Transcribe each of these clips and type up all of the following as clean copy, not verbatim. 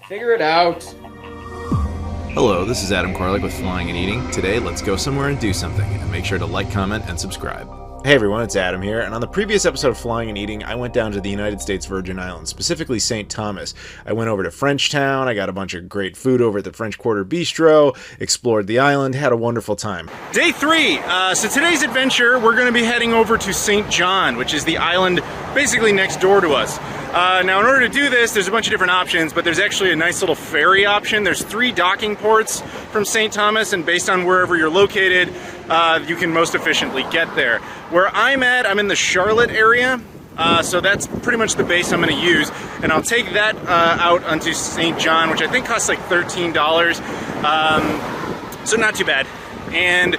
Figure it out. Hello, this is Adam Koralik with Flying and Eating. Today, let's go somewhere and do something, and make sure to like, comment, and subscribe. Hey everyone, it's Adam here, and on the previous episode of Flying and Eating, I went down to the United States Virgin Islands, specifically St. Thomas. I went over to Frenchtown, I got a bunch of great food over at the French Quarter Bistro, explored the island, had a wonderful time. Day 3! So today's adventure, we're going to be heading over to St. John, which is the island basically next door to us. Now in order to do this, there's a bunch of different options, but there's actually a nice little ferry option. There's 3 docking ports from St. Thomas, and based on wherever you're located, you can most efficiently get there. Where I'm at, I'm in the Charlotte area, so that's pretty much the base I'm going to use, and I'll take that out onto St. John, which I think costs like $13, so not too bad. And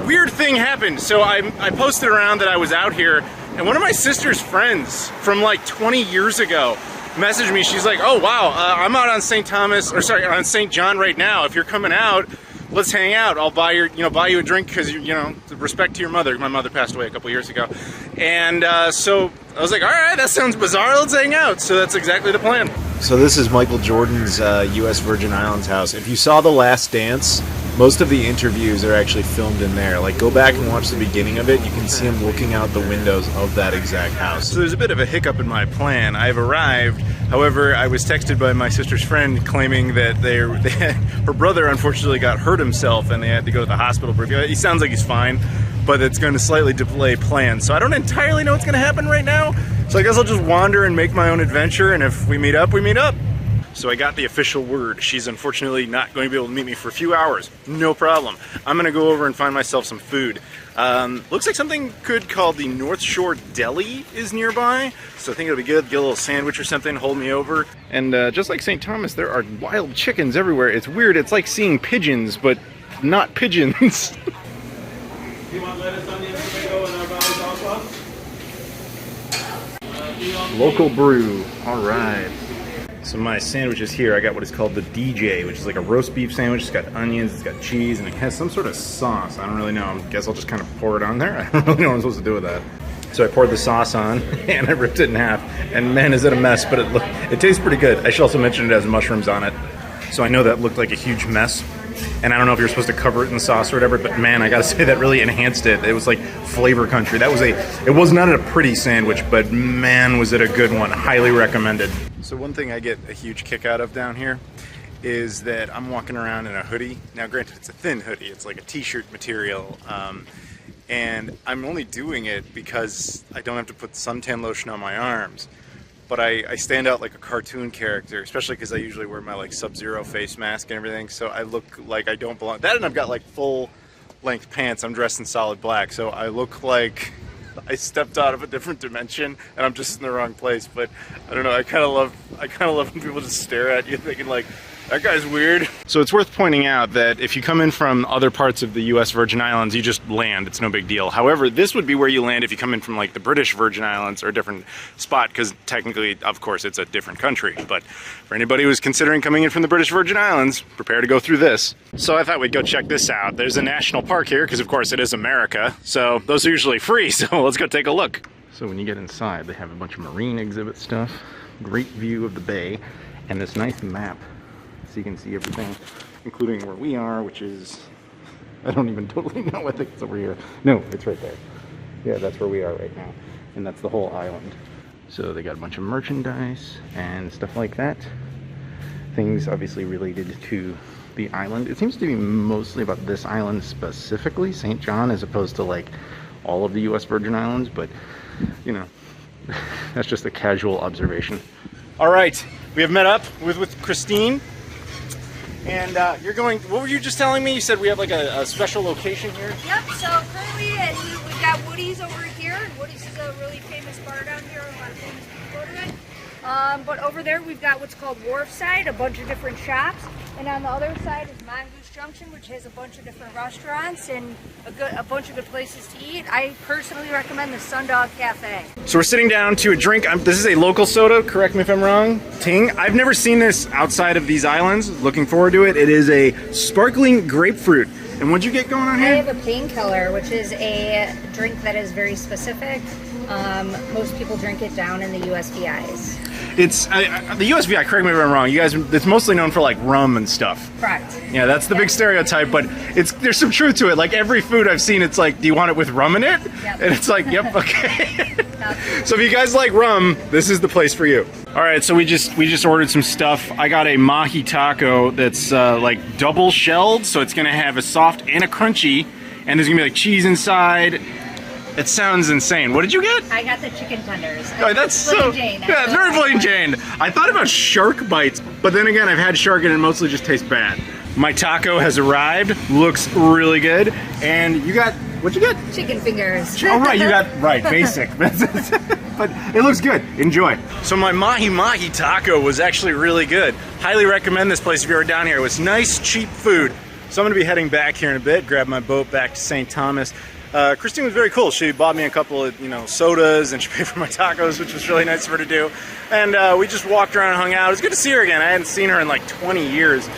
weird thing happened. So I posted around that I was out here, and one of my sister's friends from like 20 years ago messaged me. She's like, "Oh wow, I'm out on St. John right now. If you're coming out, let's hang out. I'll buy you a drink because respect to your mother. My mother passed away a couple years ago." And so I was like, "All right, that sounds bizarre. Let's hang out." So that's exactly the plan. So this is Michael Jordan's U.S. Virgin Islands house. If you saw The Last Dance, most of the interviews are actually filmed in there. Like, go back and watch the beginning of it. You can see him looking out the windows of that exact house. So there's a bit of a hiccup in my plan. I've arrived. However, I was texted by my sister's friend claiming that her brother unfortunately got hurt himself and they had to go to the hospital. He sounds like he's fine, but it's going to slightly delay plans. So I don't entirely know what's going to happen right now. So I guess I'll just wander and make my own adventure, and if we meet up, we meet up. So I got the official word. She's unfortunately not going to be able to meet me for a few hours. No problem. I'm going to go over and find myself some food. Looks like something good called the North Shore Deli is nearby. So I think it'll be good. Get a little sandwich or something, hold me over. And just like St. Thomas, there are wild chickens everywhere. It's weird. It's like seeing pigeons, but not pigeons. You want lettuce, onion, tomato, and our valley sauce? Local brew. All right. So my sandwich is here. I got what is called the DJ, which is like a roast beef sandwich. It's got onions, it's got cheese, and it has some sort of sauce. I don't really know. I guess I'll just kind of pour it on there. I don't really know what I'm supposed to do with that. So I poured the sauce on, and I ripped it in half. And man, is it a mess, but it tastes pretty good. I should also mention it has mushrooms on it. So I know that looked like a huge mess. And I don't know if you're supposed to cover it in sauce or whatever, but man, I gotta say that really enhanced it. It was like flavor country. It was not a pretty sandwich, but man, was it a good one. Highly recommended. So one thing I get a huge kick out of down here is that I'm walking around in a hoodie. Now granted, it's a thin hoodie. It's like a t-shirt material. And I'm only doing it because I don't have to put suntan lotion on my arms. But I stand out like a cartoon character, especially because I usually wear my like Sub-Zero face mask and everything, so I look like I don't belong. That, and I've got like full length pants. I'm dressed in solid black, so I look like I stepped out of a different dimension and I'm just in the wrong place. But I don't know, I kind of love when people just stare at you thinking like, that guy's weird. So it's worth pointing out that if you come in from other parts of the U.S. Virgin Islands, you just land. It's no big deal. However, this would be where you land if you come in from like the British Virgin Islands or a different spot, because technically, of course, it's a different country. But for anybody who's considering coming in from the British Virgin Islands, prepare to go through this. So I thought we'd go check this out. There's a national park here, because of course it is America. So those are usually free, so let's go take a look. So when you get inside, they have a bunch of marine exhibit stuff, great view of the bay, and this nice map. So you can see everything, including where we are, which is, I don't even totally know, I think it's over here. No, it's right there. Yeah, that's where we are right now. And that's the whole island. So they got a bunch of merchandise and stuff like that. Things obviously related to the island. It seems to be mostly about this island specifically, St. John, as opposed to like all of the U.S. Virgin Islands, but you know, that's just a casual observation. All right, we have met up with Christine. And you're going, what were you just telling me? You said we have like a special location here? Yep, so currently we've got Woody's over here. Woody's is a really famous bar down here. A lot of famous people go to it. But over there we've got what's called Wharfside, a bunch of different shops. And on the other side is Mongoose Junction, which has a bunch of different restaurants and a bunch of good places to eat. I personally recommend the Sundog Cafe. So we're sitting down to a drink. This is a local soda, correct me if I'm wrong, Ting. I've never seen this outside of these islands. Looking forward to it. It is a sparkling grapefruit. And what'd you get going on here? I have a painkiller, which is a drink that is very specific. Most people drink it down in the USVIs. It's the USVI. Correct me if I'm wrong. You guys, it's mostly known for like rum and stuff. Correct. Yeah, that's the big stereotype, but there's some truth to it. Like every food I've seen, it's like, do you want it with rum in it? Yep. And it's like, yep, okay. So if you guys like rum, this is the place for you. All right, so we just ordered some stuff. I got a mahi taco that's like double shelled, so it's gonna have a soft and a crunchy, and there's gonna be like cheese inside. It sounds insane. What did you get? I got the chicken tenders. Oh, that's so Jane. Yeah, it's very plain Jane. I thought about shark bites, but then again, I've had shark and it mostly just tastes bad. My taco has arrived. Looks really good. And you got, what'd you get? Chicken fingers. Oh, right, you got, right, basic. But it looks good. Enjoy. So my mahi taco was actually really good. Highly recommend this place if you're down here. It was nice, cheap food. So I'm gonna be heading back here in a bit, grab my boat back to St. Thomas. Christine was very cool. She bought me a couple of, sodas, and she paid for my tacos, which was really nice of her to do. And we just walked around and hung out. It was good to see her again. I hadn't seen her in like 20 years.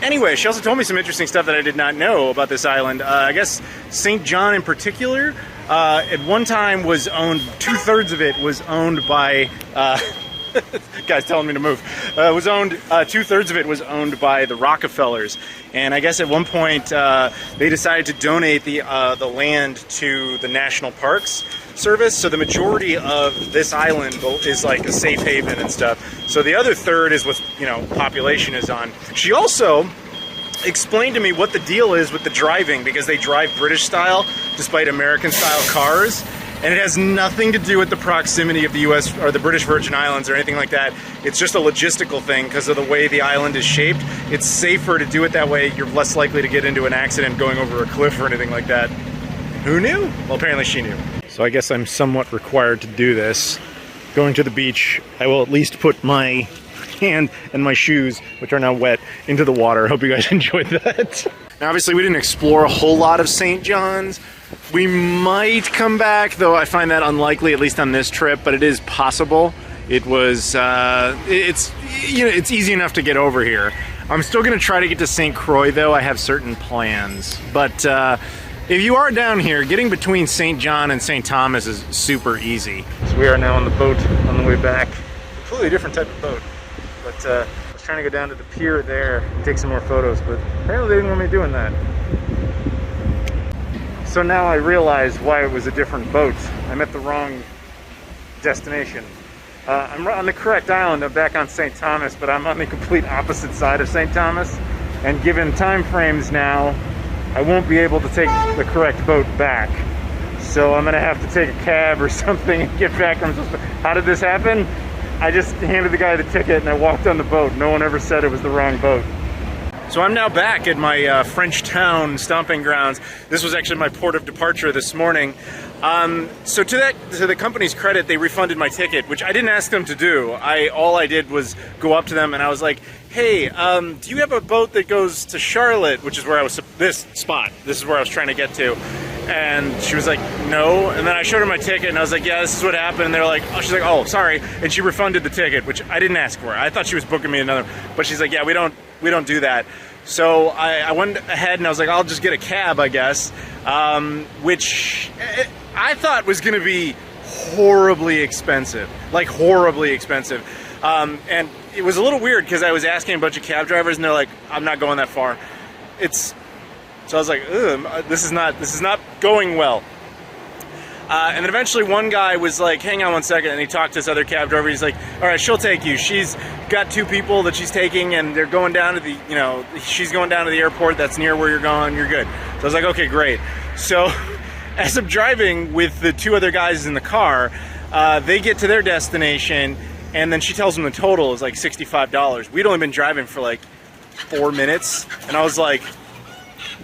Anyway, she also told me some interesting stuff that I did not know about this island. I guess St. John in particular, at one time was owned, 2/3 of it was owned by, guy's telling me to move. 2/3 of it was owned by the Rockefellers, and I guess at one point they decided to donate the land to the National Parks Service. So the majority of this island is like a safe haven and stuff. So the other third is what population is on. She also explained to me what the deal is with the driving, because they drive British style despite American style cars. And it has nothing to do with the proximity of the U.S. or the British Virgin Islands or anything like that. It's just a logistical thing because of the way the island is shaped. It's safer to do it that way. You're less likely to get into an accident going over a cliff or anything like that. Who knew? Well, apparently she knew. So I guess I'm somewhat required to do this. Going to the beach, I will at least put my hand and my shoes, which are now wet, into the water. Hope you guys enjoyed that. Now, obviously, we didn't explore a whole lot of St. John's. We might come back, though I find that unlikely, at least on this trip, but it is possible. It was, it's easy enough to get over here. I'm still gonna try to get to St. Croix, though. I have certain plans. But if you are down here, getting between St. John and St. Thomas is super easy. So we are now on the boat on the way back. Completely different type of boat. But I was trying to go down to the pier there and take some more photos, but apparently they didn't want me doing that. So now I realize why it was a different boat. I'm at the wrong destination. I'm on the correct island. I'm back on St. Thomas, but I'm on the complete opposite side of St. Thomas. And given time frames now, I won't be able to take the correct boat back. So I'm gonna have to take a cab or something and get back. How did this happen? I just handed the guy the ticket and I walked on the boat. No one ever said it was the wrong boat. So I'm now back at my Frenchtown stomping grounds. This was actually my port of departure this morning. So to the company's credit, they refunded my ticket, which I didn't ask them to do. All I did was go up to them and I was like, hey, do you have a boat that goes to Charlotte, which is where I was, this is where I was trying to get to. And she was like, no. And then I showed her my ticket and I was like, yeah, this is what happened. And they're like, oh, she's like, oh, sorry. And she refunded the ticket, which I didn't ask for. I thought she was booking me another, but she's like, yeah, we don't do that. So I went ahead and I was like, I'll just get a cab, I guess, which I thought was going to be horribly expensive, like horribly expensive. And it was a little weird because I was asking a bunch of cab drivers and they're like, I'm not going that far. So I was like, this is not going well. And then eventually one guy was like, hang on one second, and he talked to this other cab driver. He's like, all right, she'll take you. She's got 2 people that she's taking, and they're going down to the, she's going down to the airport that's near where you're going, you're good. So I was like, okay, great. So as I'm driving with the 2 other guys in the car, they get to their destination, and then she tells them the total is like $65. We'd only been driving for like 4 minutes, and I was like,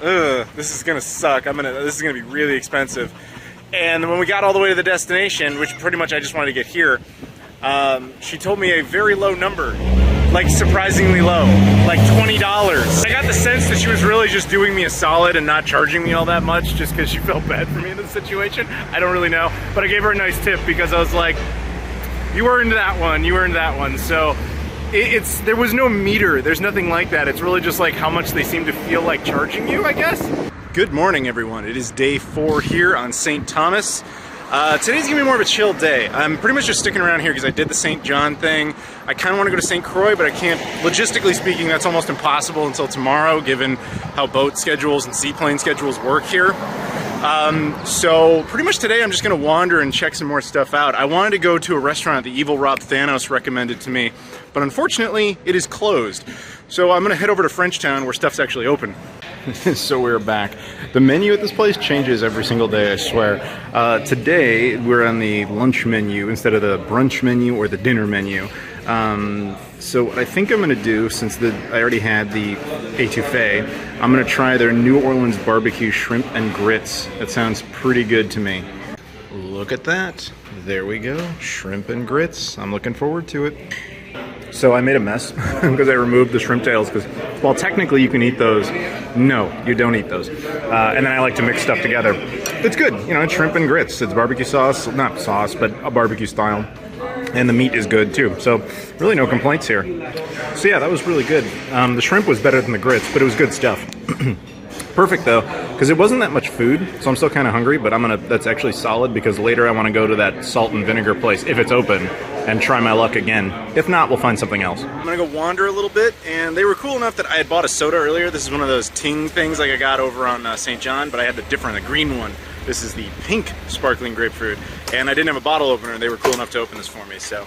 ugh, this is gonna suck. This is gonna be really expensive. And when we got all the way to the destination, which pretty much I just wanted to get here, she told me a very low number, like surprisingly low, like $20. I got the sense that she was really just doing me a solid and not charging me all that much just because she felt bad for me in the situation. I don't really know, but I gave her a nice tip because I was like, you were into that one, you were into that one. So there was no meter, there's nothing like that. It's really just like how much they seem to feel like charging you, I guess. Good morning, everyone. It is day 4 here on St. Thomas. Today's gonna be more of a chill day. I'm pretty much just sticking around here because I did the St. John thing. I kind of want to go to St. Croix, but I can't. Logistically speaking, that's almost impossible until tomorrow, given how boat schedules and seaplane schedules work here. So pretty much today I'm just gonna wander and check some more stuff out. I wanted to go to a restaurant the evil Rob Thanos recommended to me, but unfortunately it is closed. So I'm gonna head over to Frenchtown where stuff's actually open. So we're back. The menu at this place changes every single day, I swear. Today we're on the lunch menu instead of the brunch menu or the dinner menu. So what I think I'm going to do, since I already had the étouffée, I'm going to try their New Orleans barbecue shrimp and grits. That sounds pretty good to me. Look at that. There we go. Shrimp and grits. I'm looking forward to it. So I made a mess because I removed the shrimp tails because while technically you can eat those, no, you don't eat those. And then I like to mix stuff together. It's good. You know, it's shrimp and grits. It's barbecue sauce, not sauce, but a barbecue style. And the meat is good too, so really no complaints here. So yeah, that was really good. The shrimp was better than the grits, but it was good stuff. Perfect though, because it wasn't that much food, so I'm still kind of hungry, but that's actually solid because later I want to go to that salt and vinegar place, if it's open, and try my luck again. If not, we'll find something else. I'm gonna go wander a little bit, and they were cool enough that I had bought a soda earlier. This is one of those ting things like I got over on St. John, but I had the green one. This is the pink sparkling grapefruit, and I didn't have a bottle opener, and they were cool enough to open this for me, so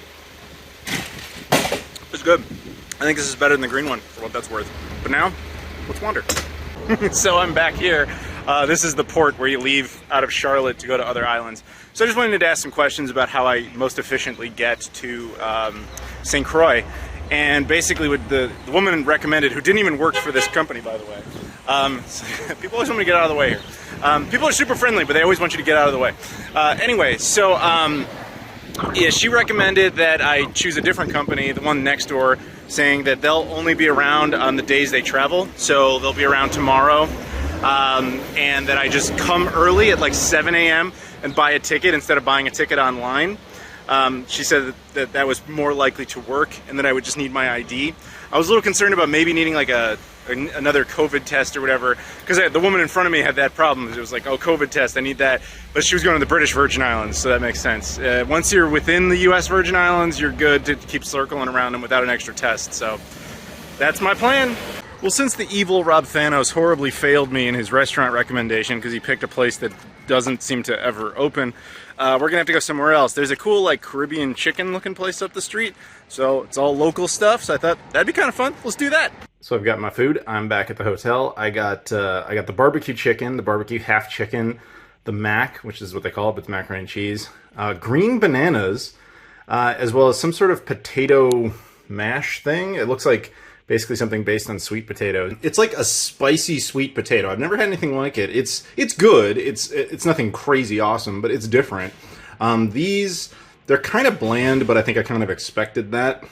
it's good. I think this is better than the green one, for what that's worth. But now, let's wander. So I'm back here. This is the port where you leave out of Charlotte to go to other islands. So I just wanted to ask some questions about how I most efficiently get to St. Croix. And basically what the woman recommended, who didn't even work for this company, by the way. People always want me to get out of the way here. People are super friendly, but they always want you to get out of the way. Anyway, so yeah, she recommended that I choose a different company, the one next door, saying that they'll only be around on the days they travel. So they'll be around tomorrow, and that I just come early at like 7 a.m. and buy a ticket instead of buying a ticket online. She said that was more likely to work, and that I would just need my ID. I was a little concerned about maybe needing like another COVID test or whatever, because the woman in front of me had that problem. It was like, oh, COVID test, I need that. But she was going to the British Virgin Islands, so that makes sense. Once you're within the US Virgin Islands, you're good to keep circling around them without an extra test. So that's my plan. Well, since the evil Rob Thanos horribly failed me in his restaurant recommendation because he picked a place that doesn't seem to ever open, we're gonna have to go somewhere else. There's a cool like Caribbean chicken looking place up the street, so it's all local stuff, so I thought that'd be kind of fun. Let's do that. So I've got my food. I'm back at the hotel. I got the barbecue chicken, the barbecue half chicken, the mac, which is what they call it, but it's macaroni and cheese, green bananas, as well as some sort of potato mash thing. It looks like basically something based on sweet potato. It's like a spicy sweet potato. I've never had anything like it. It's good. It's nothing crazy awesome, but it's different. They're kind of bland, but I think I kind of expected that.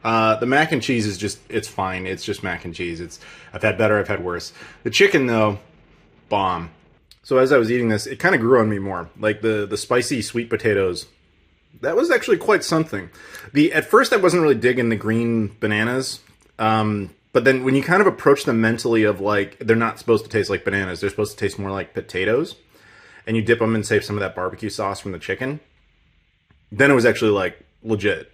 The mac and cheese is it's fine. It's just mac and cheese. I've had better, I've had worse. The chicken though, bomb. So as I was eating this, it kind of grew on me more. Like the spicy sweet potatoes, that was actually quite something. At first I wasn't really digging the green bananas. But then when you kind of approach them mentally of like, they're not supposed to taste like bananas, they're supposed to taste more like potatoes, and you dip them in, say, some of that barbecue sauce from the chicken, then it was actually like legit.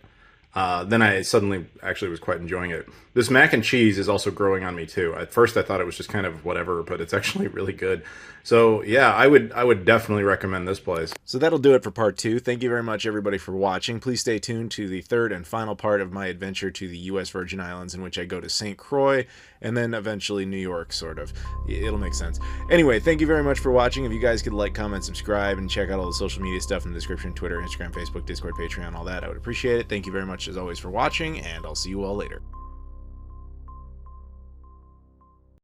Then I suddenly actually was quite enjoying it. This mac and cheese is also growing on me too. At first I thought it was just kind of whatever, but it's actually really good. So yeah, I would definitely recommend this place. So that'll do it for part 2. Thank you very much, everybody, for watching. Please stay tuned to the third and final part of my adventure to the U.S. Virgin Islands, in which I go to St. Croix and then eventually New York, sort of. It'll make sense. Anyway, thank you very much for watching. If you guys could like, comment, subscribe, and check out all the social media stuff in the description, Twitter, Instagram, Facebook, Discord, Patreon, all that, I would appreciate it. Thank you very much, as always, for watching, and I'll see you all later.